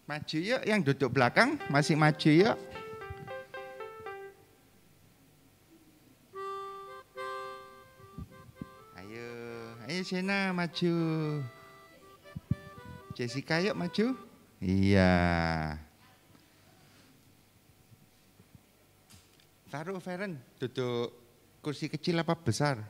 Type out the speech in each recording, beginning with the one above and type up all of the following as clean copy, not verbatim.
Maju yuk, yang duduk belakang masih maju yuk. Ayo Shena maju. Jessica yuk maju. Iya. Taruh Feren, duduk kursi kecil apa besar?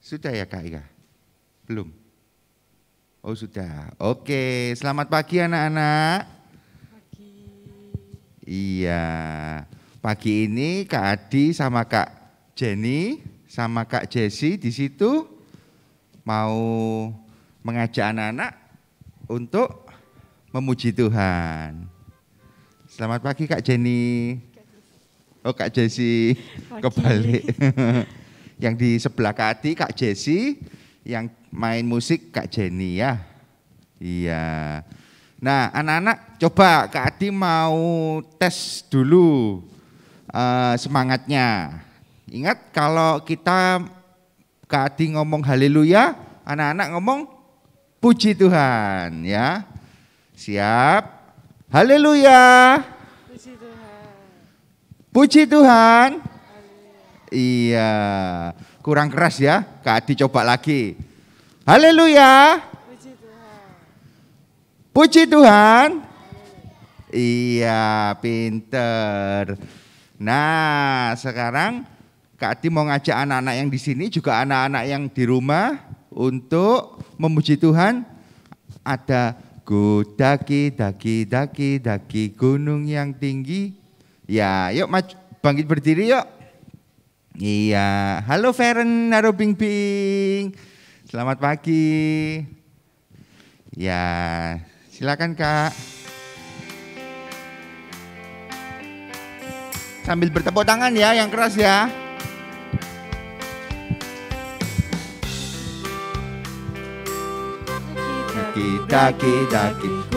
Sudah ya Kak Ika? Belum? Oh sudah. Oke, selamat pagi anak-anak. Pagi. Iya. Pagi ini Kak Adi sama Kak Jenny sama Kak Jessie di situ mau mengajak anak-anak untuk memuji Tuhan. Selamat pagi Kak Jenny. Oh Kak Jessie, kebalik. Yang di sebelah Kak Adi, Kak Jessie, yang main musik Kak Jenny ya. Iya. Nah anak-anak coba Kak Adi mau tes dulu semangatnya. Ingat kalau kita Kak Adi ngomong haleluya, anak-anak ngomong puji Tuhan ya. Siap? Haleluya. Puji Tuhan. Puji Tuhan. Iya, kurang keras ya. Kak Adi coba lagi. Haleluya. Puji Tuhan. Puji Tuhan. Iya, pinter. Nah, sekarang Kak Adi mau ngajak anak-anak yang di sini juga anak-anak yang di rumah untuk memuji Tuhan. Ada ku daki gunung yang tinggi. Ya, yuk bangkit berdiri yuk. Iya, halo Feren, halo Bing Bing. Selamat pagi. Ya, silakan Kak. Sambil bertepuk tangan ya, yang keras ya. Daki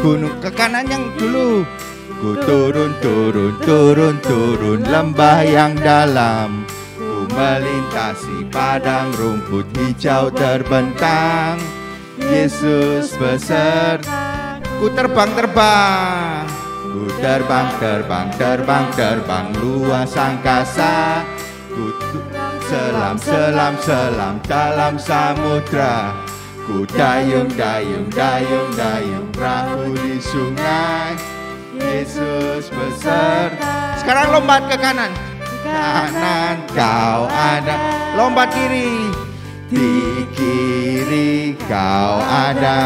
gunung ke kanan yang dulu. Ku turun lembah yang dalam. Ku melintasi padang rumput hijau terbentang. Yesus beserta. Ku terbang. Ku terbang luas angkasa. Ku selam dalam samudra. Ku dayung perahu di sungai. Yesus beserta. Sekarang lompat ke kanan. Kanan kau ada. Lompat kiri. Di kiri kau ada.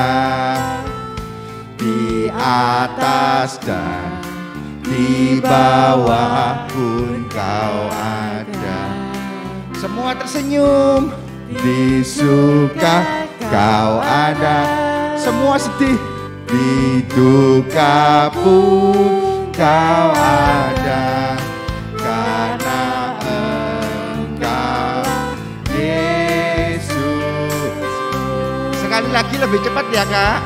Di atas dan di bawah pun kau ada. Semua tersenyum. Di suka kau ada. Semua sedih. Di duka pun kau ada. Karena Engkau Yesus. Sekali lagi lebih cepat ya Kak.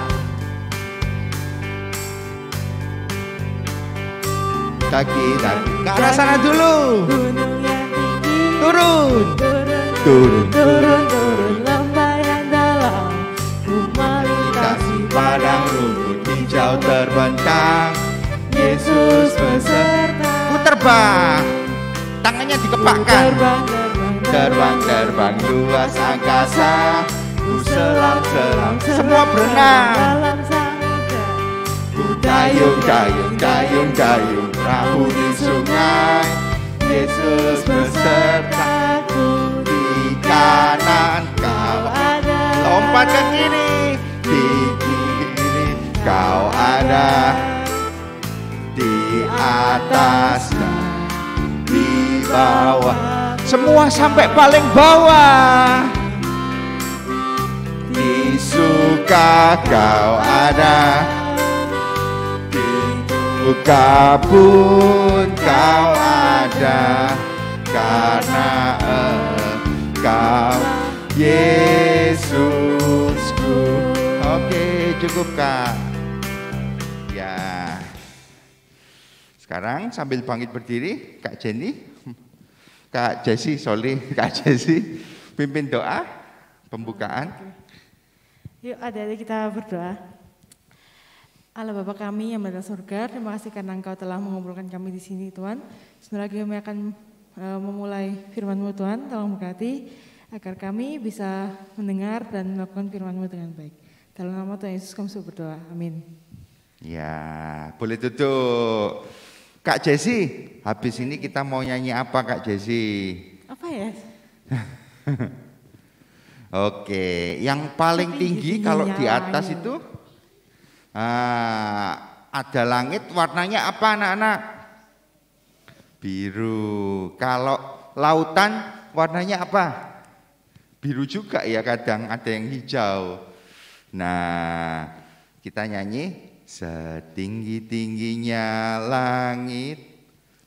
Daki ke arah sana dulu. Turun lembah yang dalam. Ku melintasi padang rumput hijau terbentang. Yesus beserta. Ku terbang. Tangannya dikepakkan. Terbang luas angkasa. Ku selam. Semua berenang. dalam samudra. Ku dayung perahu di sungai. Yesus besertaku. Di kanan kau ada. lompat ke kiri. Di kiri kau ada. Di atas dan di bawah. Semua sampai paling bawah. Di suka kau ada. Duka pun kau ada. Karena Engkau Yesusku. Oke, cukup Kak. Ya. Sekarang sambil bangkit berdiri, Kak Jenny, Kak Jesse, Kak Jesse, pimpin doa pembukaan. Yuk adik-adik kita berdoa. Allah Bapa kami yang berada di surga, terima kasih karena Engkau telah mengumpulkan kami di sini Tuhan. Sebentar lagi kami akan memulai firman-Mu Tuhan, tolong berkati agar kami bisa mendengar dan melakukan firman-Mu dengan baik. Dalam nama Tuhan Yesus kami berdoa, amin. Ya, boleh duduk. Kak Jesse, habis ini kita mau nyanyi apa Kak Jesse? Apa ya? Oke, yang paling tinggi kalau di atas itu ada langit, warnanya apa anak-anak? Biru. Kalau lautan warnanya apa? Biru juga ya, kadang ada yang hijau. Nah, kita nyanyi setinggi-tingginya langit.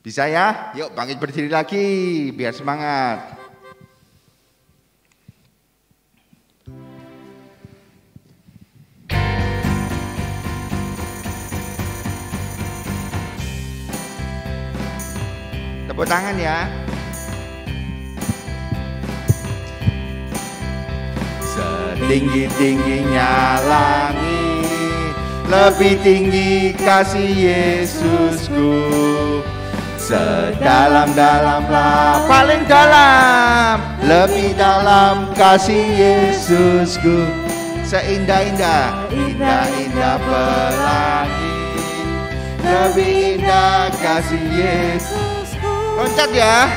Bisa ya? Yuk bangkit berdiri lagi biar semangat. Tepuk tangan ya. Setinggi-tingginya langit, lebih tinggi kasih Yesusku. Sedalam-dalamlah, paling dalam, lebih dalam kasih Yesusku. Seindah-indah, indah-indah pelangi, lebih indah kasih Yesusku. Loncat ya.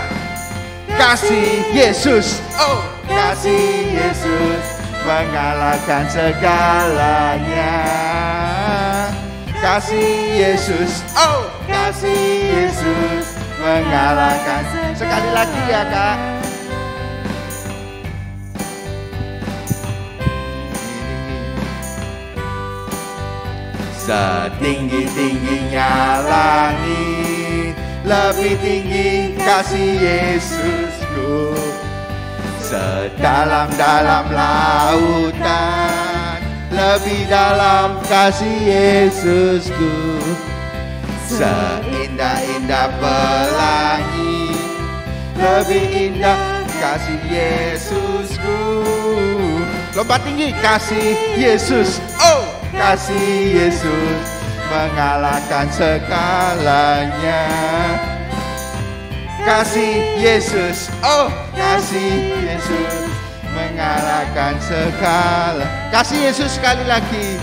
Kasih Yesus, oh kasih Yesus mengalahkan segalanya. Kasih Yesus, oh kasih Yesus mengalahkan. Sekali lagi ya Kak. Setinggi-tingginya langit, lebih tinggi kasih Yesusku. Sedalam-dalam lautan, lebih dalam kasih Yesusku. Seindah-indah pelangi, lebih indah kasih Yesusku. Lompat tinggi, kasih Yesus, oh kasih Yesus mengalahkan segalanya. Kasih Yesus, oh kasih Yesus mengalahkan segala. Kasih Yesus sekali lagi.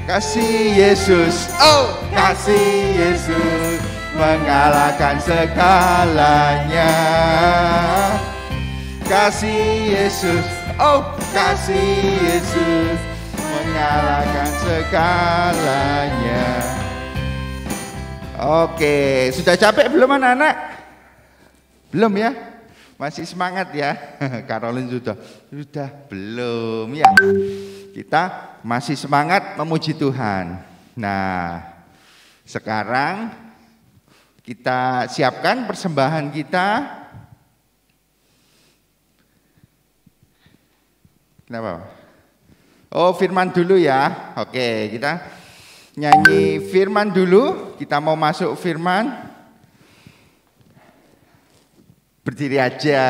Kasih Yesus, oh kasih Yesus mengalahkan segalanya. Kasih Yesus, oh kasih Yesus mengalahkan segalanya. Oke, sudah capek belum anak-anak? Belum ya? Masih semangat ya? Caroline sudah belum ya? Kita masih semangat memuji Tuhan. Nah, sekarang kita siapkan persembahan kita. Kenapa? Oh, firman dulu ya. Oke, kita nyanyi firman dulu. Kita mau masuk firman. Berdiri aja.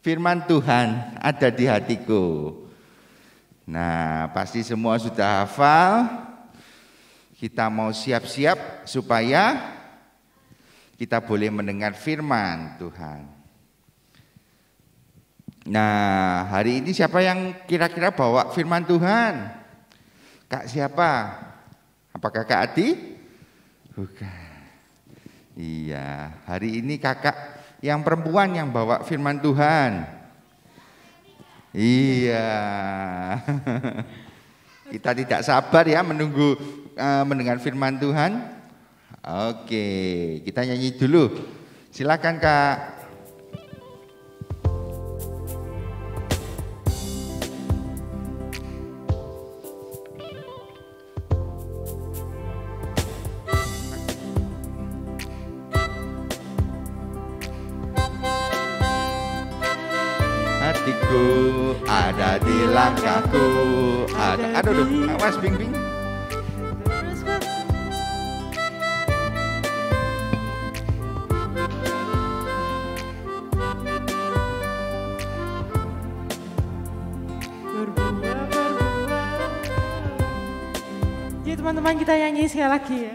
Firman Tuhan ada di hatiku. Nah, pasti semua sudah hafal. Kita mau siap-siap supaya kita boleh mendengar firman Tuhan. Nah, hari ini siapa yang kira-kira bawa firman Tuhan? Kak siapa? Apakah Kak Adi? Bukan. Iya, hari ini kakak yang perempuan yang bawa firman Tuhan. Iya. Kita tidak sabar ya menunggu mendengar firman Tuhan. Oke, kita nyanyi dulu. Silakan Kak. Hatiku ada di langkahku, ada. Aduh, awas Bing Bing. teman-teman kita nyanyi sekali lagi ya.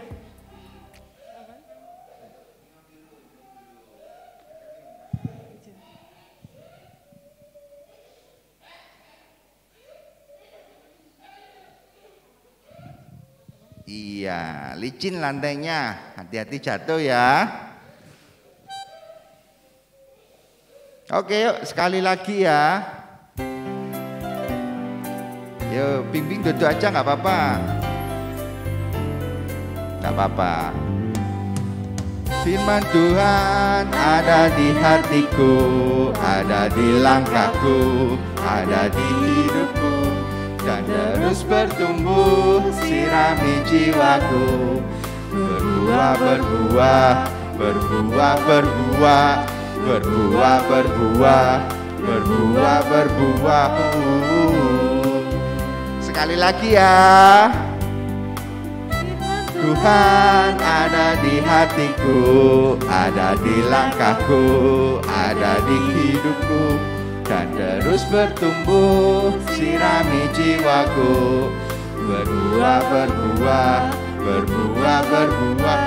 Iya, licin lantainya, hati-hati jatuh ya. Oke, yuk sekali lagi ya. Yuk, bimbing duduk aja nggak apa-apa. Nggak apa-apa. Firman Tuhan ada di hatiku, ada di langkahku, ada di hidupku, dan terus bertumbuh, sirami jiwaku. Berbuah, berbuah, berbuah, berbuah, berbuah, berbuah, berbuah, berbuah. Sekali lagi ya. Tuhan ada di hatiku, ada di langkahku, ada di hidupku, dan terus bertumbuh, sirami jiwaku. Berbuah, berbuah, berbuah, berbuah,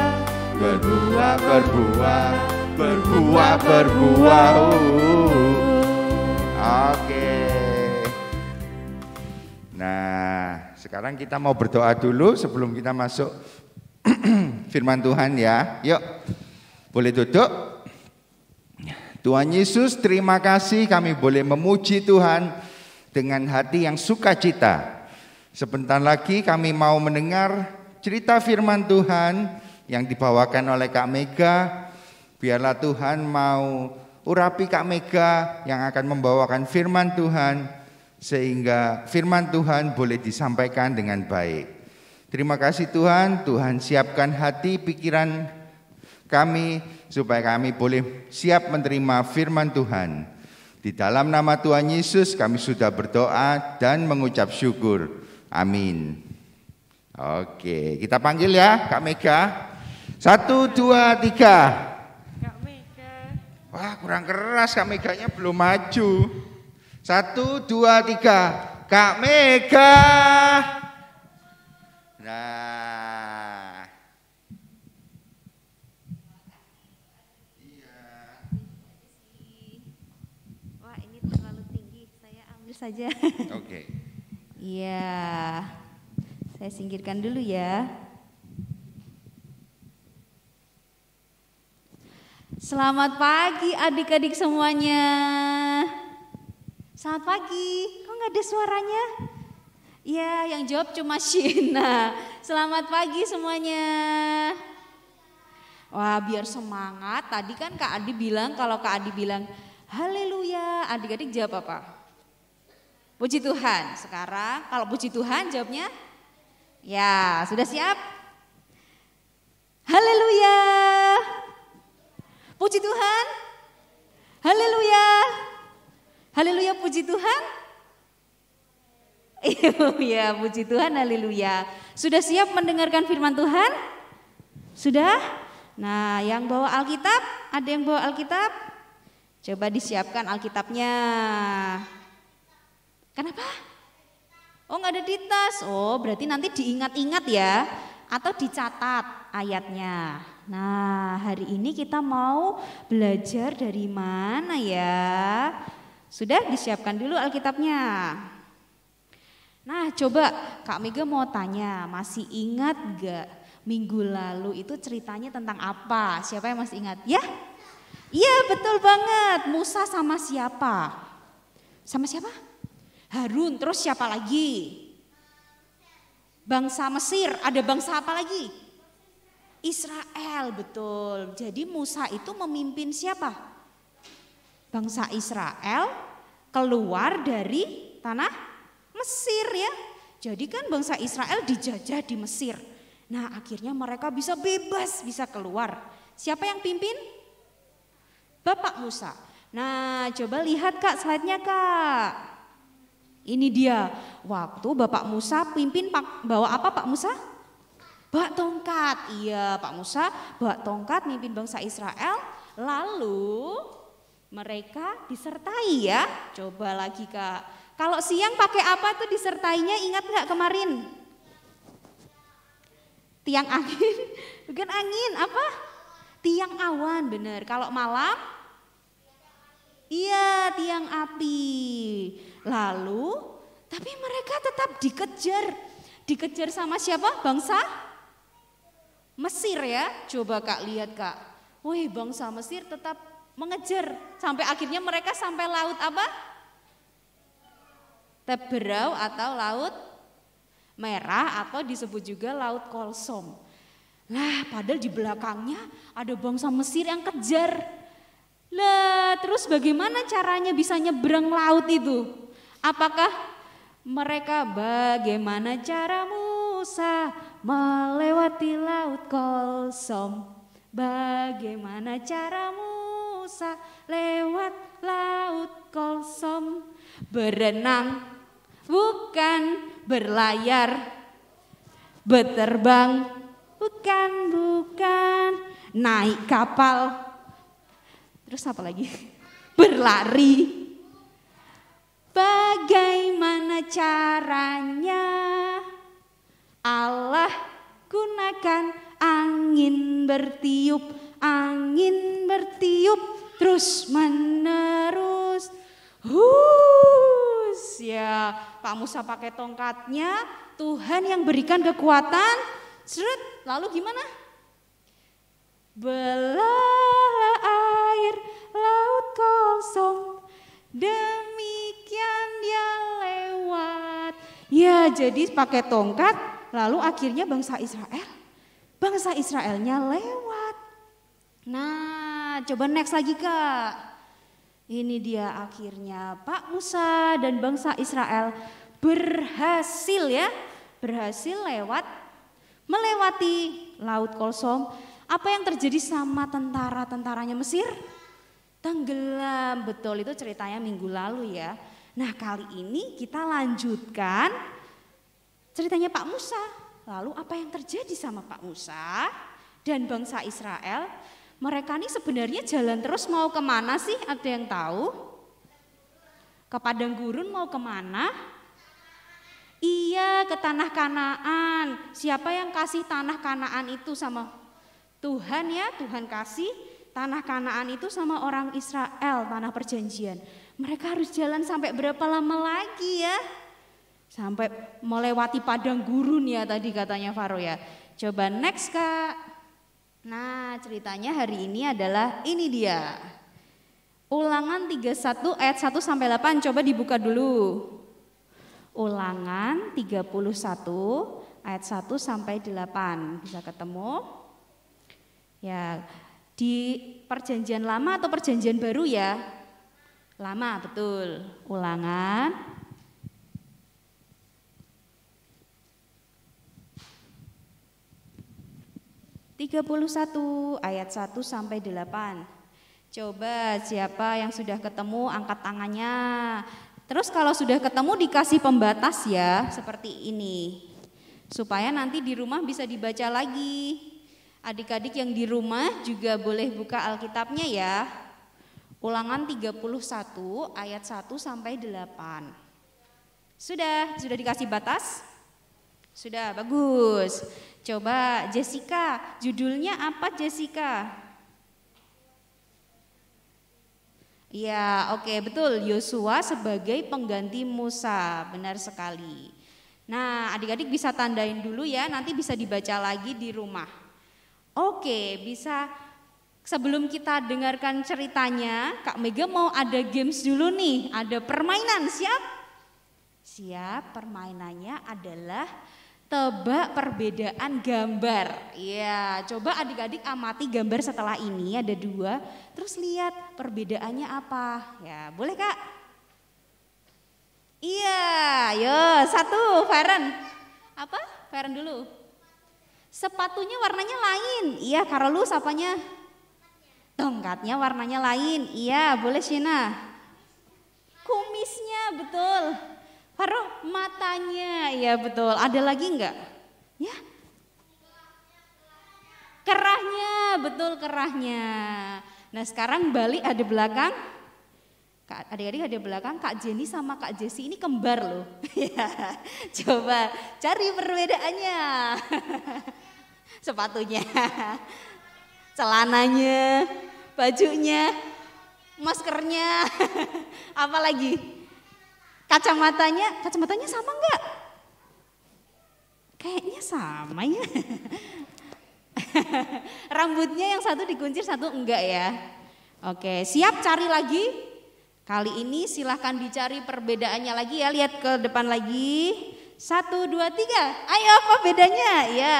berbuah, berbuah, berbuah, berbuah. Oke. Nah, sekarang kita mau berdoa dulu sebelum kita masuk firman Tuhan ya. Yuk, boleh duduk. Tuhan Yesus, terima kasih kami boleh memuji Tuhan dengan hati yang sukacita. Sebentar lagi kami mau mendengar cerita firman Tuhan yang dibawakan oleh Kak Mega. Biarlah Tuhan mau urapi Kak Mega yang akan membawakan firman Tuhan, sehingga firman Tuhan boleh disampaikan dengan baik. Terima kasih Tuhan, Tuhan siapkan hati pikiran kami supaya kami boleh siap menerima firman Tuhan. Di dalam nama Tuhan Yesus kami sudah berdoa dan mengucap syukur. Amin. Oke, kita panggil ya Kak Mega. 1, 2, 3. Kak Mega. Wah, kurang keras, Kak Meganya belum maju. 1, 2, 3. Kak Mega. Nah. Iya. Wah, ini terlalu tinggi. Saya ambil saja. Oke. Iya. Saya singkirkan dulu ya. Selamat pagi adik-adik semuanya. Selamat pagi. Kok nggak ada suaranya? Ya, yang jawab cuma Shina. Selamat pagi semuanya. Wah, biar semangat. Tadi kan Kak Adi bilang, kalau Kak Adi bilang haleluya, adik-adik jawab apa? Puji Tuhan. Sekarang kalau puji Tuhan jawabnya? Ya, sudah siap? Haleluya. Puji Tuhan. Haleluya. Haleluya, puji Tuhan. Iya, puji Tuhan, haleluya. Sudah siap mendengarkan firman Tuhan? Sudah? Nah, yang bawa Alkitab, ada yang bawa Alkitab? Coba disiapkan Alkitabnya. Kenapa? Oh, nggak ada di tas. Oh, berarti nanti diingat-ingat ya, atau dicatat ayatnya. Nah, hari ini kita mau belajar dari mana ya? Sudah disiapkan dulu Alkitabnya. Nah, coba Kak Mega mau tanya, masih ingat gak minggu lalu itu ceritanya tentang apa? Siapa yang masih ingat? Ya? Iya, betul banget. Musa sama siapa? Sama siapa? Harun, terus siapa lagi? Bangsa Mesir, ada bangsa apa lagi? Israel, betul. Jadi Musa itu memimpin siapa? Bangsa Israel keluar dari tanah Mesir ya. Jadi kan bangsa Israel dijajah di Mesir. Nah, akhirnya mereka bisa bebas, bisa keluar. Siapa yang pimpin? Bapak Musa. Nah, coba lihat Kak slide-nya Kak. Ini dia. Waktu Bapak Musa pimpin bawa apa Pak Musa? Bawa tongkat. Iya, Pak Musa bawa tongkat mimpin bangsa Israel. Lalu mereka disertai ya. Coba lagi Kak. Kalau siang pakai apa tuh disertainya, ingat nggak kemarin? Tiang angin, bukan angin, apa? Tiang awan, bener. Kalau malam, iya tiang api. Lalu, tapi mereka tetap dikejar. Dikejar sama siapa? Bangsa Mesir ya. Coba Kak lihat Kak. Wih, bangsa Mesir tetap mengejar. Sampai akhirnya mereka sampai laut apa? Teberau atau laut merah atau disebut juga laut Kolsom. Lah, padahal di belakangnya ada bangsa Mesir yang kejar. Lah, terus bagaimana caranya bisa nyebrang laut itu? Apakah mereka bagaimana cara Musa melewati laut Kolsom? Bagaimana cara Musa lewat laut Kolsom? Berenang, bukan berlayar, berterbang, bukan, naik kapal, terus apa lagi? Berlari. Bagaimana caranya? Allah gunakan angin bertiup, terus menerus. Ya, Pak Musa pakai tongkatnya, Tuhan yang berikan kekuatan. Lalu gimana? Belahlah air laut Kolsom, demikian dia lewat. Ya, jadi pakai tongkat, lalu akhirnya bangsa Israelnya lewat. Nah, coba next lagi Kak. Ini dia akhirnya Pak Musa dan bangsa Israel berhasil melewati laut Kolsom. Apa yang terjadi sama tentara-tentaranya Mesir? Tenggelam, betul, itu ceritanya minggu lalu ya. Nah, kali ini kita lanjutkan ceritanya Pak Musa. Lalu apa yang terjadi sama Pak Musa dan bangsa Israel? Mereka ini sebenarnya jalan terus mau kemana sih? Ada yang tahu? Ke padang gurun mau kemana? Iya, ke tanah Kanaan. Siapa yang kasih tanah Kanaan itu sama Tuhan ya? Tuhan kasih tanah Kanaan itu sama orang Israel, tanah perjanjian. Mereka harus jalan sampai berapa lama lagi ya? Sampai melewati padang gurun ya tadi katanya Faro ya. Coba next Kak. Nah, ceritanya hari ini adalah ini dia. Ulangan 31 ayat 1 sampai 8, coba dibuka dulu. Ulangan 31 ayat 1 sampai 8. Bisa ketemu? Ya, di perjanjian lama atau perjanjian baru ya? Lama, betul. Ulangan 31 ayat 1 sampai 8. Coba siapa yang sudah ketemu angkat tangannya. Terus kalau sudah ketemu dikasih pembatas ya, seperti ini. Supaya nanti di rumah bisa dibaca lagi. Adik-adik yang di rumah juga boleh buka Alkitabnya ya. Ulangan 31 ayat 1 sampai 8. Sudah dikasih batas? Sudah, bagus. Coba Jessica, judulnya apa Jessica? Iya, oke, betul. Yosua sebagai pengganti Musa, benar sekali. Nah, adik-adik bisa tandain dulu ya, nanti bisa dibaca lagi di rumah. Oke, bisa. Sebelum kita dengarkan ceritanya, Kak Mega mau ada games dulu nih, ada permainan, siap? Siap, permainannya adalah tebak perbedaan gambar. Ya, coba adik-adik amati gambar setelah ini, ada 2, terus lihat perbedaannya apa. Ya, boleh Kak? Iya, yo 1, Feren. Apa? Feren dulu. Sepatunya warnanya lain. Iya, Karolus apanya? Tongkatnya warnanya lain. Iya, boleh Shina. Kumisnya, betul. Faro, matanya, ya betul. Ada lagi enggak? Ya. Kerahnya, betul kerahnya. Nah sekarang balik ada belakang. Adik-adik ada belakang, Kak Jenny sama Kak Jessi ini kembar loh. Coba cari perbedaannya. Sepatunya, celananya, bajunya, maskernya, apa lagi? Kacamatanya sama enggak? Kayaknya sama ya. Rambutnya yang satu dikuncir, satu enggak ya. Oke, siap cari lagi? Kali ini silahkan dicari perbedaannya lagi ya, lihat ke depan lagi. 1, 2, 3, ayo apa bedanya? Ya.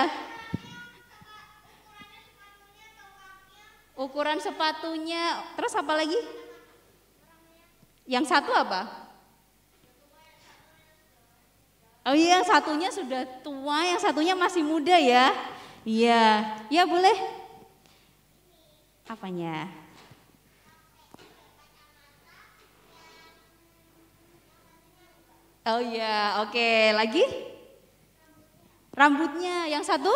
Ukuran sepatunya, terus apa lagi? Yang satu apa? Oh iya, yang satunya sudah tua, yang satunya masih muda ya. Iya, ya boleh. Apanya? Oh iya, oke. Lagi? Rambutnya yang satu?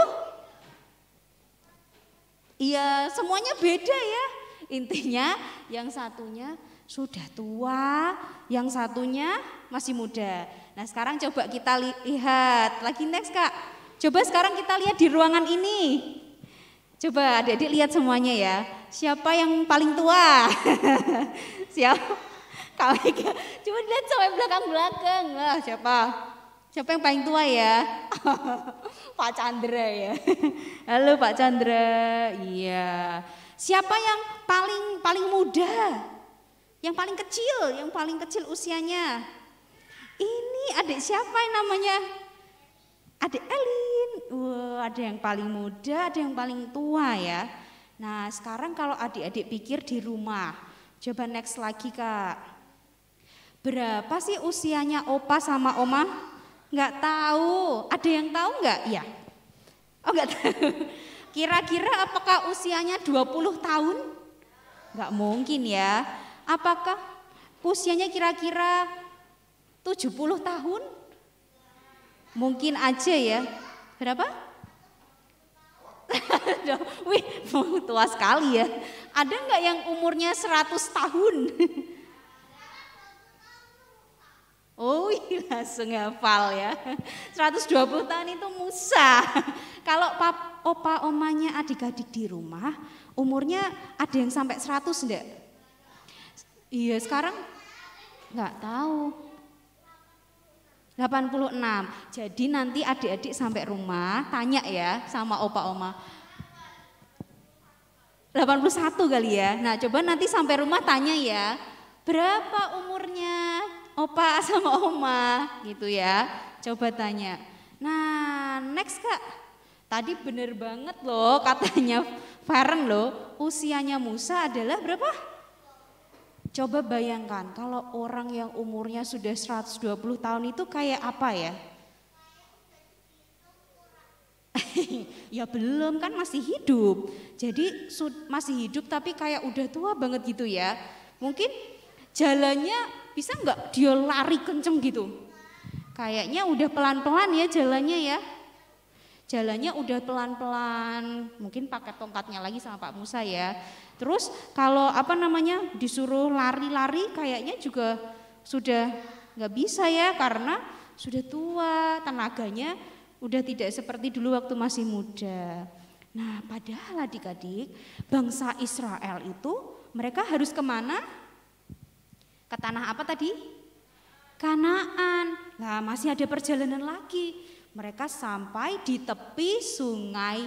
Iya, semuanya beda ya. Intinya yang satunya sudah tua, yang satunya masih muda. Nah sekarang coba kita lihat, lagi next Kak. Coba sekarang kita lihat di ruangan ini. Coba adik-adik lihat semuanya ya. Siapa yang paling tua? Siapa? Kami coba lihat sampai belakang-belakang. Lah siapa? Siapa yang paling tua ya? Pak Chandra ya. Halo Pak Chandra. Iya. Siapa yang paling muda? Yang paling kecil usianya. Ini adik siapa yang namanya? Adik Elin. Wah, ada yang paling muda, ada yang paling tua ya. Nah, sekarang kalau adik-adik pikir di rumah. Coba next lagi Kak. Berapa sih usianya opa sama oma? Nggak tahu. Ada yang tahu nggak? Ya. Oh nggak tahu. Kira-kira apakah usianya 20 tahun? Nggak mungkin ya. Apakah usianya kira-kira 70 tahun? Mungkin aja ya. Berapa? Wih, tua sekali ya. Ada nggak yang umurnya 100 tahun? Oh langsung hafal ya. 120 tahun itu Musa. Kalau opa omanya adik-adik di rumah, umurnya ada yang sampai 100 enggak? Iya sekarang enggak tahu. 86. Jadi nanti adik-adik sampai rumah tanya ya sama opa oma. 81 kali ya. Nah coba nanti sampai rumah tanya ya. Berapa umurnya opa sama oma gitu ya. Coba tanya. Nah next Kak. Tadi bener banget loh katanya Faren loh. Usianya Musa adalah berapa? Coba bayangkan kalau orang yang umurnya sudah 120 tahun itu kayak apa ya? Ya belum kan masih hidup. Jadi masih hidup tapi kayak udah tua banget gitu ya. Mungkin jalannya bisa nggak dia lari kenceng gitu? Kayaknya udah pelan-pelan ya jalannya ya. Jalannya udah pelan-pelan, mungkin pakai tongkatnya lagi sama Pak Musa ya. Terus kalau disuruh lari-lari kayaknya juga sudah nggak bisa ya karena sudah tua, tenaganya udah tidak seperti dulu waktu masih muda. Nah padahal adik-adik bangsa Israel itu mereka harus kemana? Ke tanah apa tadi? Kanaan. Nah masih ada perjalanan lagi. Mereka sampai di tepi sungai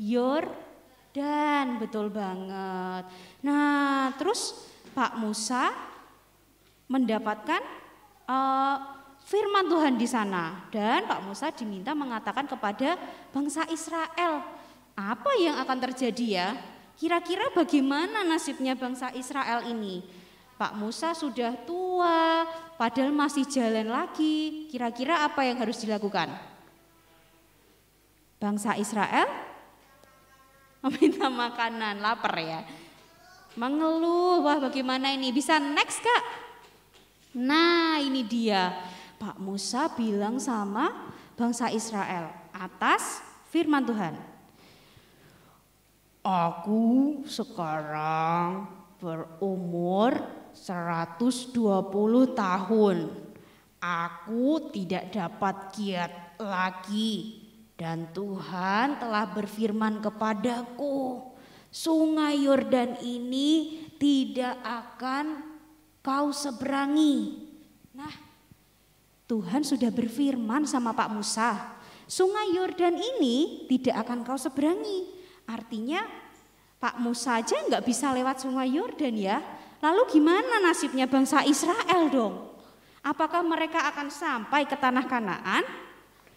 Yordan, betul banget. Nah terus Pak Musa mendapatkan firman Tuhan di sana. Dan Pak Musa diminta mengatakan kepada bangsa Israel. Apa yang akan terjadi ya? Kira-kira bagaimana nasibnya bangsa Israel ini? Pak Musa sudah tua, padahal masih jalan lagi. Kira-kira apa yang harus dilakukan? Bangsa Israel meminta makanan, lapar ya. Mengeluh, wah bagaimana ini? Bisa next Kak? Nah ini dia. Pak Musa bilang sama bangsa Israel atas firman Tuhan. Aku sekarang berumur 120 tahun. Aku tidak dapat giat lagi Dan Tuhan telah berfirman kepadaku, sungai Yordan ini tidak akan kau seberangi. Nah, Tuhan sudah berfirman sama Pak Musa, sungai Yordan ini tidak akan kau seberangi. Artinya Pak Musa aja nggak bisa lewat sungai Yordan ya. Lalu gimana nasibnya bangsa Israel dong? Apakah mereka akan sampai ke tanah Kanaan?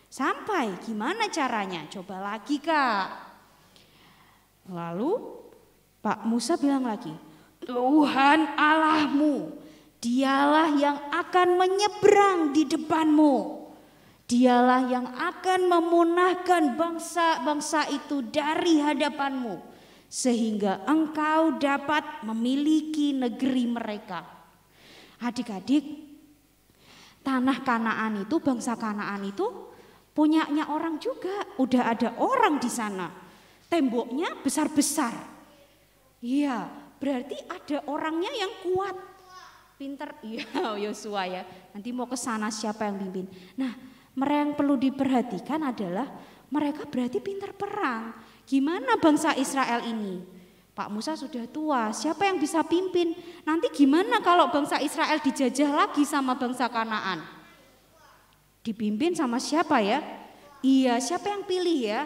Sampai, gimana caranya? Coba lagi Kak. Lalu Pak Musa bilang lagi, Tuhan Allahmu, dialah yang akan menyeberang di depanmu. Dialah yang akan memunahkan bangsa-bangsa itu dari hadapanmu, sehingga engkau dapat memiliki negeri mereka. Adik-adik, tanah Kanaan itu, bangsa Kanaan itu punyanya orang juga, udah ada orang di sana. Temboknya besar-besar. Iya, berarti ada orangnya yang kuat. Pinter, iya Yosua ya. Nanti mau ke sana siapa yang pimpin. Nah, mereka yang perlu diperhatikan adalah mereka berarti pinter perang. Gimana bangsa Israel ini? Pak Musa sudah tua, siapa yang bisa pimpin? Nanti gimana kalau bangsa Israel dijajah lagi sama bangsa Kanaan? Dipimpin sama siapa ya? Iya, siapa yang pilih ya?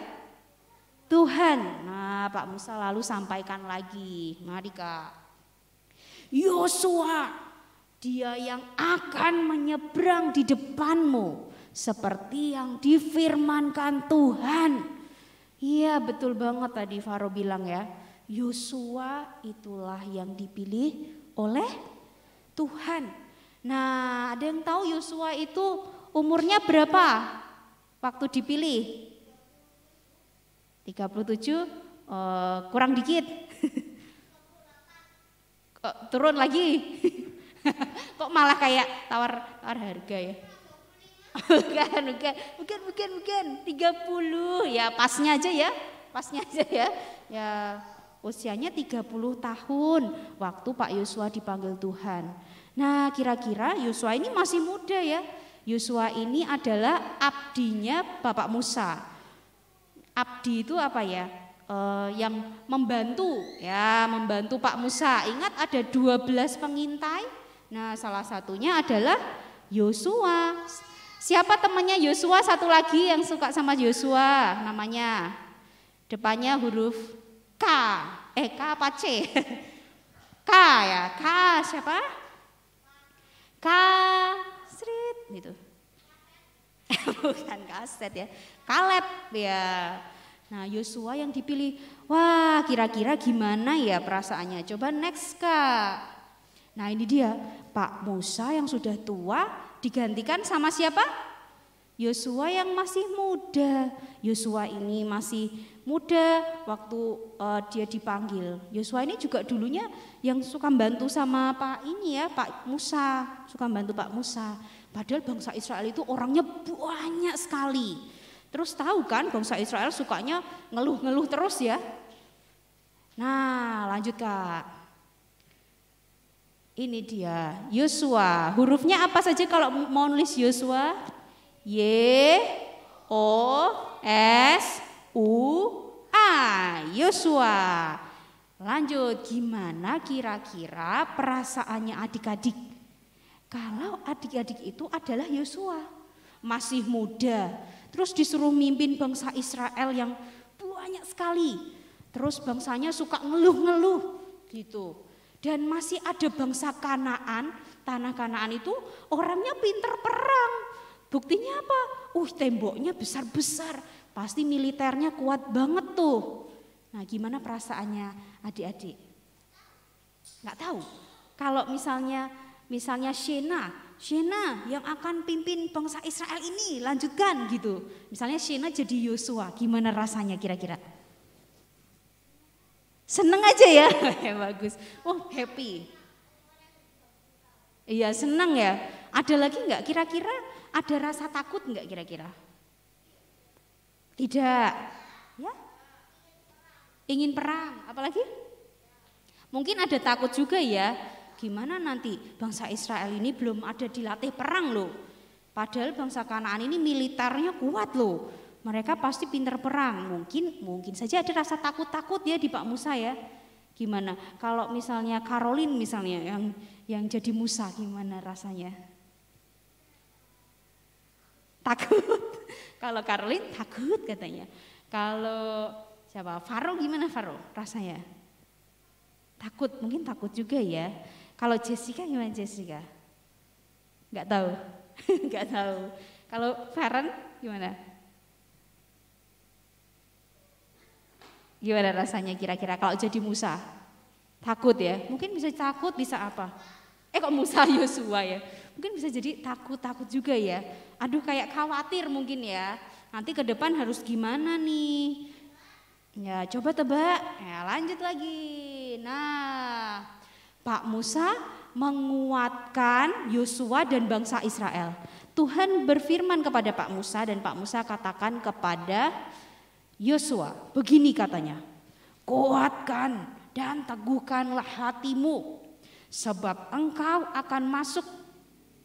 Tuhan. Nah, Pak Musa lalu sampaikan lagi. Mari Kak. Yosua, dia yang akan menyeberang di depanmu seperti yang difirmankan Tuhan. Iya, betul banget tadi Faro bilang ya. Yosua itulah yang dipilih oleh Tuhan. Nah, ada yang tahu Yosua itu umurnya berapa waktu dipilih? 37, kurang dikit. Kok turun lagi? Kok malah kayak tawar harga ya? Bukan 30 ya, pasnya aja ya. Ya usianya 30 tahun waktu Pak Yosua dipanggil Tuhan. Nah, kira-kira Yosua ini masih muda ya. Yosua ini adalah abdinya Bapak Musa. Abdi itu apa ya? Yang membantu ya, membantu Pak Musa. Ingat ada 12 pengintai. Nah, salah satunya adalah Yosua. Siapa temannya Yosua satu lagi yang suka sama Yosua? Namanya depannya huruf K. K apa C? K ya. K siapa? K Street gitu. Bukan kaset ya. Kaleb ya. Nah, Yosua yang dipilih. Wah, kira-kira gimana ya perasaannya? Coba next Kak. Nah, ini dia Pak Musa yang sudah tua digantikan sama siapa? Yosua yang masih muda. Yosua ini masih muda waktu dia dipanggil. Yosua ini juga dulunya yang suka bantu sama Pak ini ya, Pak Musa, suka bantu Pak Musa. Padahal bangsa Israel itu orangnya banyak sekali. Terus tahu kan bangsa Israel sukanya ngeluh-ngeluh terus ya. Nah, lanjut Kak. Ini dia Yosua. Hurufnya apa saja kalau mau nulis Yosua? Y O S U A. Yosua. Lanjut, gimana kira-kira perasaannya adik-adik? Kalau adik-adik itu adalah Yosua, masih muda, terus disuruh mimpin bangsa Israel yang banyak sekali. Terus bangsanya suka ngeluh-ngeluh gitu. Dan masih ada bangsa Kanaan, tanah Kanaan itu orangnya pinter perang. Buktinya apa? Temboknya besar-besar, pasti militernya kuat banget tuh. Nah, gimana perasaannya adik-adik? Nggak tahu. Kalau misalnya Shena yang akan pimpin bangsa Israel ini, lanjutkan gitu. Misalnya Shena jadi Yosua, gimana rasanya kira-kira? Seneng aja ya, bagus. Happy. Iya, seneng ya. Ada lagi nggak kira-kira? Ada rasa takut nggak kira-kira? Tidak. Ya? Ingin perang, apalagi? Mungkin ada takut juga ya. Gimana nanti bangsa Israel ini belum ada dilatih perang loh. Padahal bangsa Kanaan ini militernya kuat loh. mereka pasti pinter perang. Mungkin saja ada rasa takut-takut ya di Pak Musa ya. Gimana kalau misalnya Caroline misalnya yang jadi Musa, gimana rasanya? Takut. Kalau Caroline takut katanya. Kalau siapa? Faro gimana Faro rasanya? Takut, mungkin takut juga ya. Kalau Jessica gimana Jessica? Enggak tahu. Enggak tahu. Kalau Faren gimana? Gimana rasanya kira-kira kalau jadi Musa? Takut ya? Mungkin bisa takut, bisa apa? Kok Musa Yosua ya? Mungkin bisa jadi takut juga ya. Aduh kayak khawatir mungkin ya. Nanti ke depan harus gimana nih? Ya coba tebak. Ya lanjut lagi. Nah, Pak Musa menguatkan Yosua dan bangsa Israel. Tuhan berfirman kepada Pak Musa dan Pak Musa katakan kepada Yosua, begini katanya, kuatkan dan teguhkanlah hatimu, sebab engkau akan masuk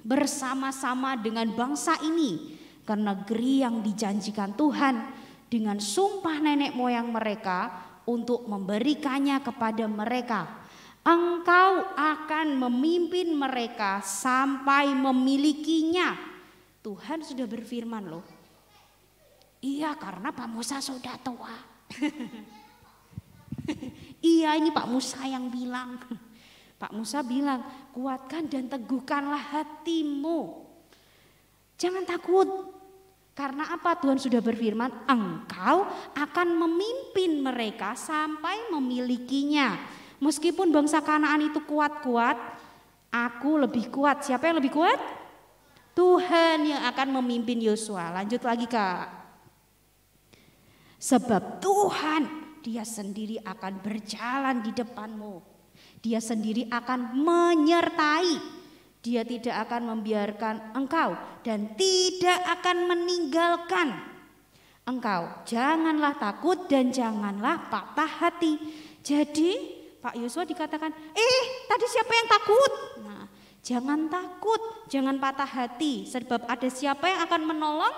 bersama-sama dengan bangsa ini ke negeri yang dijanjikan Tuhan dengan sumpah nenek moyang mereka untuk memberikannya kepada mereka. Engkau akan memimpin mereka sampai memilikinya. Tuhan sudah berfirman loh. Iya karena Pak Musa sudah tua. Iya ini Pak Musa yang bilang. Pak Musa bilang kuatkan dan teguhkanlah hatimu. Jangan takut. Karena apa? Tuhan sudah berfirman engkau akan memimpin mereka sampai memilikinya. Meskipun bangsa Kanaan itu kuat-kuat, aku lebih kuat. Siapa yang lebih kuat? Tuhan yang akan memimpin Yosua. Lanjut lagi Kak. Sebab Tuhan dia sendiri akan berjalan di depanmu. Dia sendiri akan menyertai. Dia tidak akan membiarkan engkau dan tidak akan meninggalkan engkau. Janganlah takut dan janganlah patah hati. Jadi Pak Yosua dikatakan, tadi siapa yang takut? Nah, jangan takut, jangan patah hati. Sebab ada siapa yang akan menolong?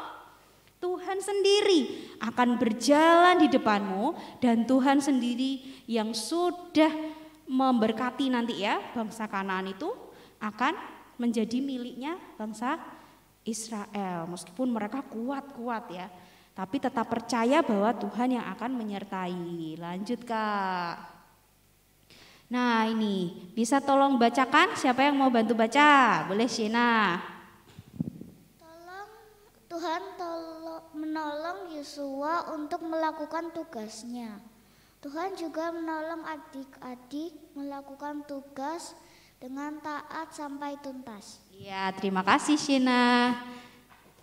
Tuhan sendiri akan berjalan di depanmu dan Tuhan sendiri yang sudah memberkati nanti ya bangsa Kanaan itu akan menjadi miliknya bangsa Israel. Meskipun mereka kuat-kuat ya, tapi tetap percaya bahwa Tuhan yang akan menyertai. Lanjut Kak. Nah ini bisa tolong bacakan, siapa yang mau bantu baca? Boleh Shena. Tuhan menolong Yosua untuk melakukan tugasnya. Tuhan juga menolong adik-adik melakukan tugas dengan taat sampai tuntas. Ya, terima kasih Shena.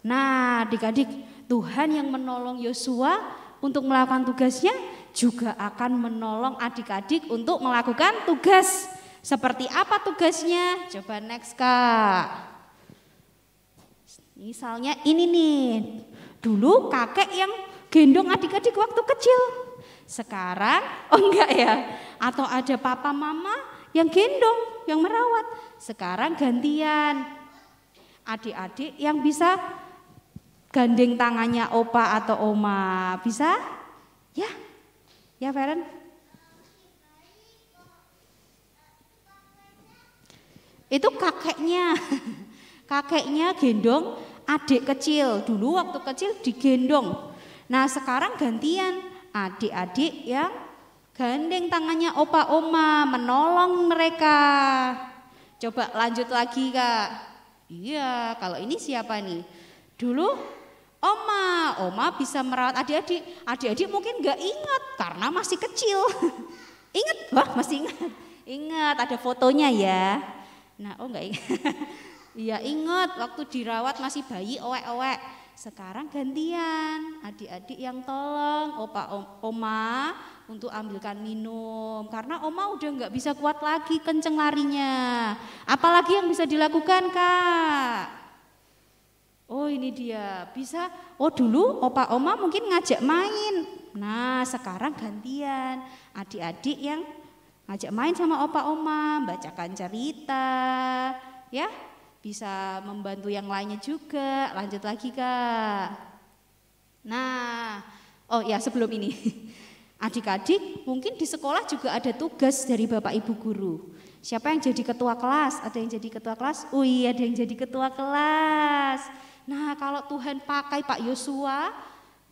Nah, adik-adik, Tuhan yang menolong Yosua untuk melakukan tugasnya juga akan menolong adik-adik untuk melakukan tugas. Seperti apa tugasnya? Coba next Kak. Misalnya ini nih, dulu kakek yang gendong adik-adik waktu kecil. Sekarang, enggak ya, atau ada papa mama yang gendong, yang merawat. Sekarang gantian. Adik-adik yang bisa gandeng tangannya opa atau oma. Bisa? Ya? Ya Feren? Itu kakeknya. Kakeknya gendong adik kecil. Dulu waktu kecil digendong. Nah sekarang gantian. Adik-adik yang gandeng tangannya opa oma, menolong mereka. Coba lanjut lagi Kak. Iya, kalau ini siapa nih? Dulu oma bisa merawat adik-adik. Adik-adik mungkin gak ingat karena masih kecil. Ingat? Wah masih ingat. Ingat ada fotonya ya. Nah enggak ingat. Iya ingat waktu dirawat masih bayi owek-owek. Sekarang gantian, adik-adik yang tolong opa oma untuk ambilkan minum. Karena oma udah nggak bisa kuat lagi kenceng larinya. Apalagi yang bisa dilakukan Kak? Oh ini dia, bisa. Oh dulu opa oma mungkin ngajak main. Nah sekarang gantian, adik-adik yang ngajak main sama opa oma, bacakan cerita, ya. Bisa membantu yang lainnya juga. Lanjut lagi Kak. Nah, oh ya sebelum ini, adik-adik mungkin di sekolah juga ada tugas dari Bapak Ibu guru. Siapa yang jadi ketua kelas? Ada yang jadi ketua kelas? Oh iya, ada yang jadi ketua kelas. Nah, kalau Tuhan pakai Pak Yosua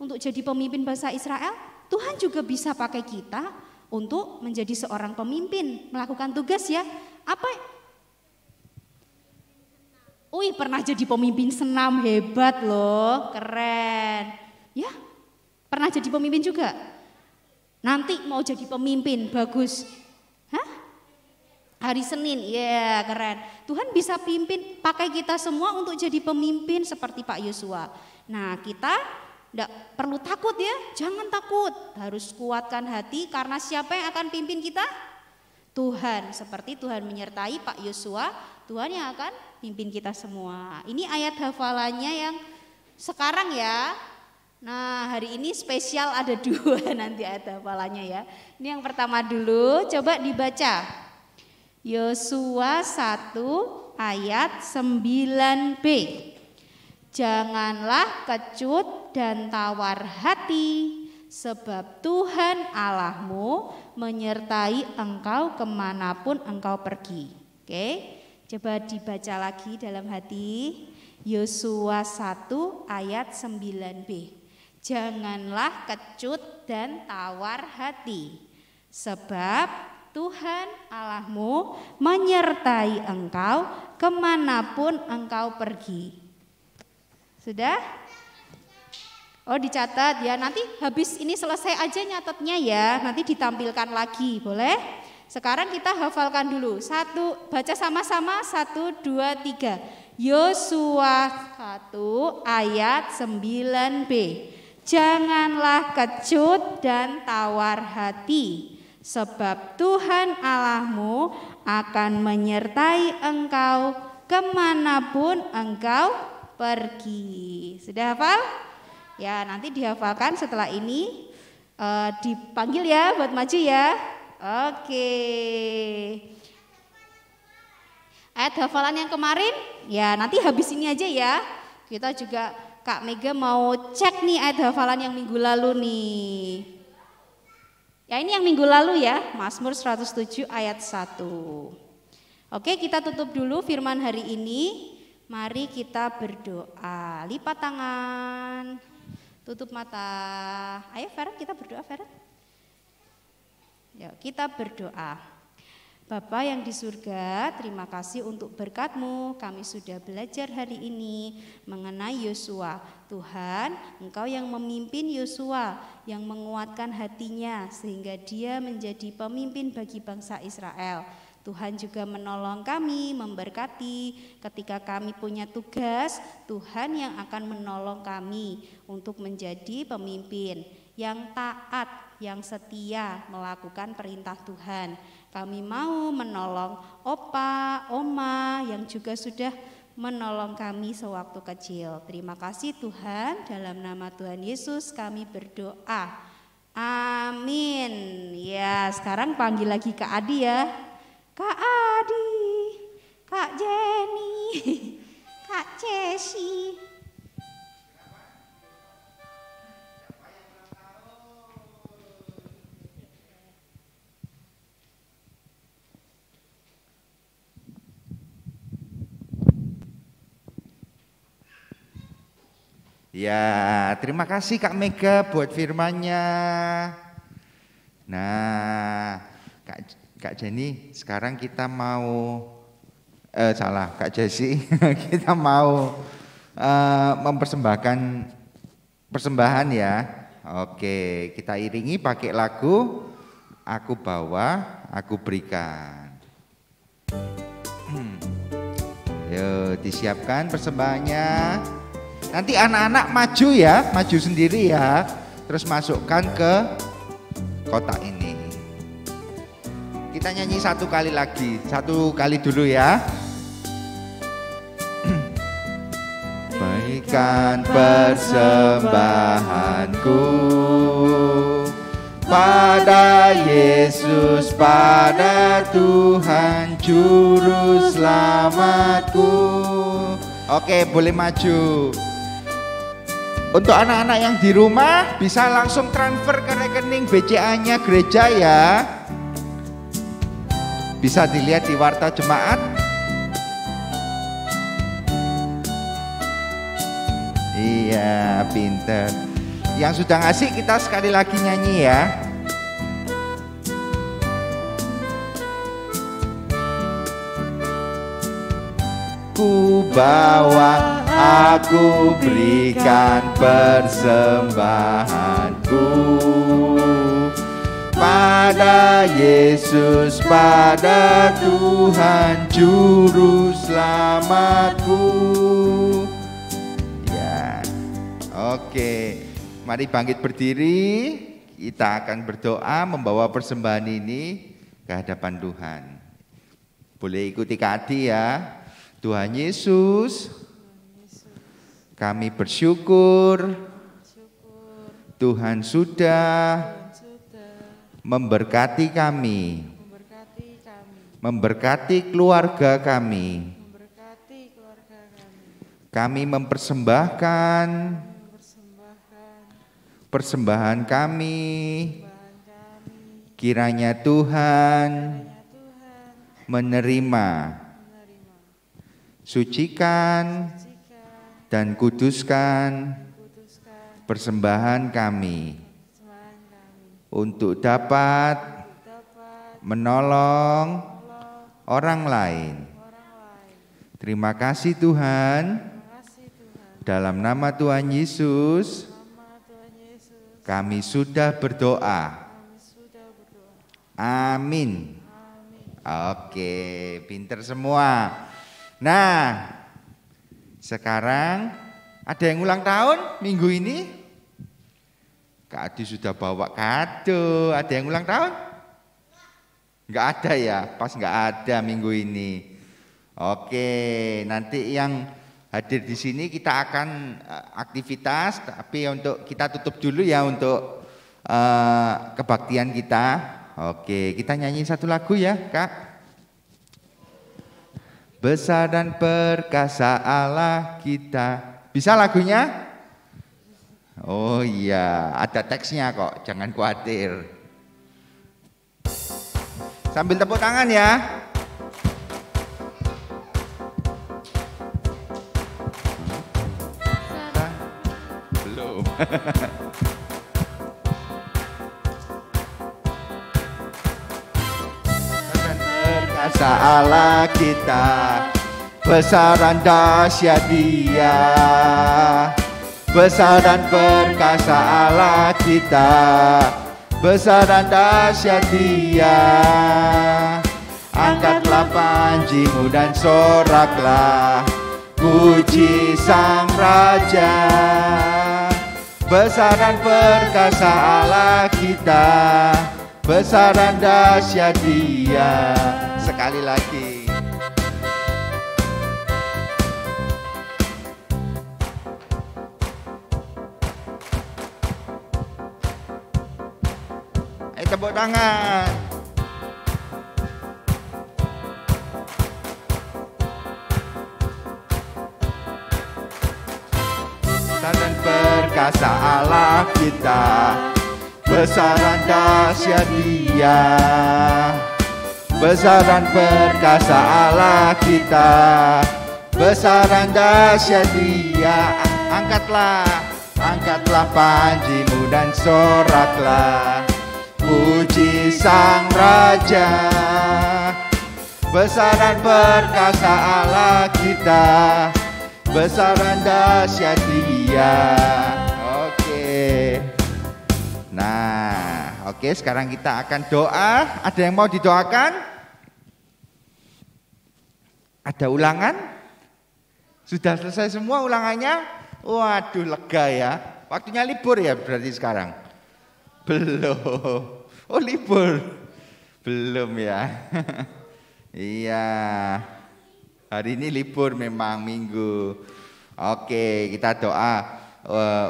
untuk jadi pemimpin bangsa Israel, Tuhan juga bisa pakai kita untuk menjadi seorang pemimpin, melakukan tugas ya. Apa? Pernah jadi pemimpin senam, hebat loh, keren. Ya, pernah jadi pemimpin juga? Nanti mau jadi pemimpin, bagus. Hah? Hari Senin, ya keren. Tuhan bisa pimpin, pakai kita semua untuk jadi pemimpin seperti Pak Yosua. Nah, kita tidak perlu takut ya, jangan takut. Harus kuatkan hati karena siapa yang akan pimpin kita? Tuhan. Seperti Tuhan menyertai Pak Yosua, Tuhan yang akan pimpin kita semua. Ini ayat hafalannya yang sekarang ya. Nah, hari ini spesial ada 2 nanti ayat hafalannya ya. Ini yang pertama dulu, coba dibaca. Yosua 1 ayat 9b. Janganlah kecut dan tawar hati, sebab Tuhan Allahmu menyertai engkau kemanapun engkau pergi. Oke, coba dibaca lagi dalam hati. Yosua 1 ayat 9b. Janganlah kecut dan tawar hati, sebab Tuhan Allahmu menyertai engkau kemanapun engkau pergi. Sudah? Oh dicatat ya, nanti habis ini selesai aja nyatetnya ya, nanti ditampilkan lagi, boleh? Sekarang kita hafalkan dulu, baca sama-sama 1, 2, 3. Yosua 1 ayat 9b. Janganlah kecut dan tawar hati, sebab Tuhan Allahmu akan menyertai engkau kemanapun engkau pergi. Sudah hafal? Ya, nanti dihafalkan setelah ini. Dipanggil ya buat maju ya. Oke. Ayat hafalan yang kemarin, ya nanti habis ini aja ya. Kita juga Kak Mega mau cek nih ayat hafalan yang minggu lalu nih. Ya ini yang minggu lalu ya, Mazmur 107 ayat 1. Oke, kita tutup dulu firman hari ini. Mari kita berdoa. Lipat tangan, tutup mata. Ayo Farah, kita berdoa Farah. Ya, kita berdoa. Bapa yang di surga, terima kasih untuk berkat-Mu. Kami sudah belajar hari ini mengenai Yosua. Tuhan, Engkau yang memimpin Yosua, yang menguatkan hatinya sehingga dia menjadi pemimpin bagi bangsa Israel. Tuhan juga menolong kami, memberkati ketika kami punya tugas. Tuhan yang akan menolong kami untuk menjadi pemimpin yang taat, yang setia melakukan perintah Tuhan. Kami mau menolong opa, oma yang juga sudah menolong kami sewaktu kecil. Terima kasih Tuhan, dalam nama Tuhan Yesus kami berdoa. Amin. Ya, sekarang panggil lagi Kak Adi ya. Kak Adi, Kak Jenny, Kak Cesi. Ya, terima kasih Kak Mega buat firman-Nya. Nah, Kak Jenny, sekarang kita mau Kak Jesi, kita mau mempersembahkan persembahan ya. Oke, kita iringi pakai lagu Aku Bawa, Aku Berikan. Yuk, disiapkan persembahannya. Nanti anak-anak maju ya, maju sendiri ya. Terus masukkan ke kotak ini. Kita nyanyi 1 kali lagi, 1 kali dulu ya. Berikan persembahanku pada Yesus, pada Tuhan Juru Selamatku. Oke, boleh maju. Untuk anak-anak yang di rumah bisa langsung transfer ke rekening BCA-nya gereja ya. Bisa dilihat di Warta Jemaat. Iya, pinter. Yang sudah ngasih kita sekali lagi nyanyi ya. Ku bawa, aku berikan persembahanku pada Yesus, pada Tuhan Juru Selamatku. Ya, oke. Mari bangkit berdiri. Kita akan berdoa membawa persembahan ini ke hadapan Tuhan. Boleh ikuti Kak Adi ya. Tuhan Yesus, kami bersyukur Tuhan sudah memberkati kami, memberkati keluarga kami. Kami mempersembahkan persembahan kami, kiranya Tuhan menerima, sucikan dan kuduskan persembahan kami untuk dapat menolong orang lain. Terima kasih Tuhan. Dalam nama Tuhan Yesus kami sudah berdoa. Amin. Oke, pinter semua. Nah, sekarang ada yang ulang tahun minggu ini? Kak Adi sudah bawa kado. Ada yang ulang tahun? Enggak ada ya, pas enggak ada minggu ini. Oke, nanti yang hadir di sini kita akan aktivitas, tapi untuk kita tutup dulu ya untuk kebaktian kita. Oke, kita nyanyi satu lagu ya, Kak. Besar dan perkasa Allah kita. Bisa lagunya? Oh iya, ada teksnya kok, jangan khawatir. Sambil tepuk tangan ya. Belum. Perkasa Allah kita, besar dan dahsyat Dia. Besar dan perkasa Allah kita, besar dan dahsyat Dia. Angkatlah panjimu dan soraklah, puji Sang Raja. Besar dan perkasa Allah kita, besar dan dahsyat Dia. Sekali lagi. Ayo tepuk tangan. Besar dan perkasa Allah kita, besar dan dahsyat Dia. Besar dan perkasa Allah kita, besar dan dahsyat Dia. Angkatlah, angkatlah panjimu dan soraklah, puji Sang Raja. Besar dan perkasa Allah kita, besar dan dahsyat Dia. Oke. Nah, oke, sekarang kita akan doa. Ada yang mau didoakan? Ada ulangan? Sudah selesai semua ulangannya? Waduh, lega ya. Waktunya libur ya berarti sekarang? Belum. Oh, libur? Belum ya. Iya. Hari ini libur memang, minggu. Oke, kita doa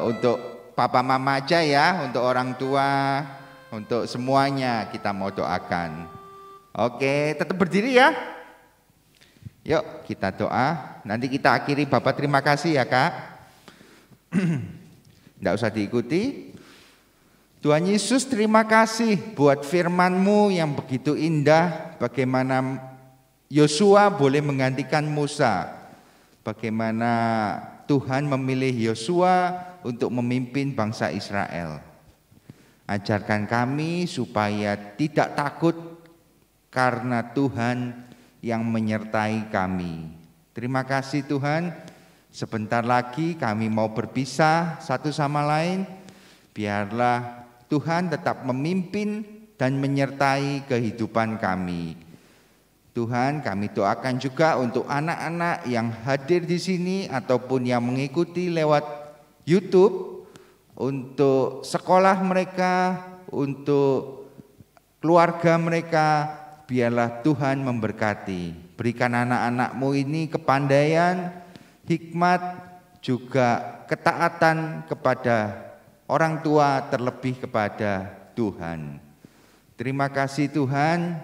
untuk papa mama aja ya, untuk orang tua, untuk semuanya kita mau doakan. Oke, tetap berdiri ya. Yuk kita doa. Nanti kita akhiri. Bapak terima kasih ya Kak. Tidak usah diikuti. Tuhan Yesus, terima kasih buat firman-Mu yang begitu indah, bagaimana Yosua boleh menggantikan Musa, bagaimana Tuhan memilih Yosua untuk memimpin bangsa Israel. Ajarkan kami supaya tidak takut karena Tuhan yang menyertai kami. Terima kasih Tuhan, sebentar lagi kami mau berpisah satu sama lain. Biarlah Tuhan tetap memimpin dan menyertai kehidupan kami. Tuhan, kami doakan juga untuk anak-anak yang hadir di sini ataupun yang mengikuti lewat YouTube, untuk sekolah mereka, untuk keluarga mereka, biarlah Tuhan memberkati. Berikan anak-anak-Mu ini kepandaian, hikmat, juga ketaatan kepada orang tua, terlebih kepada Tuhan. Terima kasih Tuhan.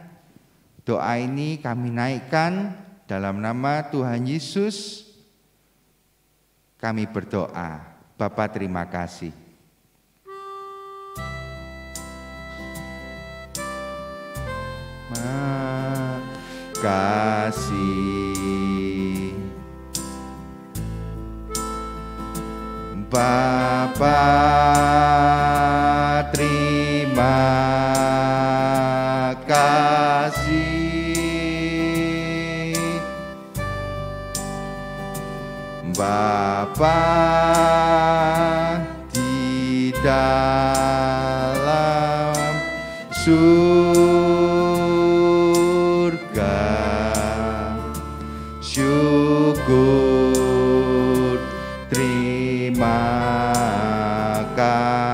Doa ini kami naikkan dalam nama Tuhan Yesus. Kami berdoa. Bapa, terima kasih. Makasih Bapa, terima kasih Bapa di dalam surga, syukur terima kasih.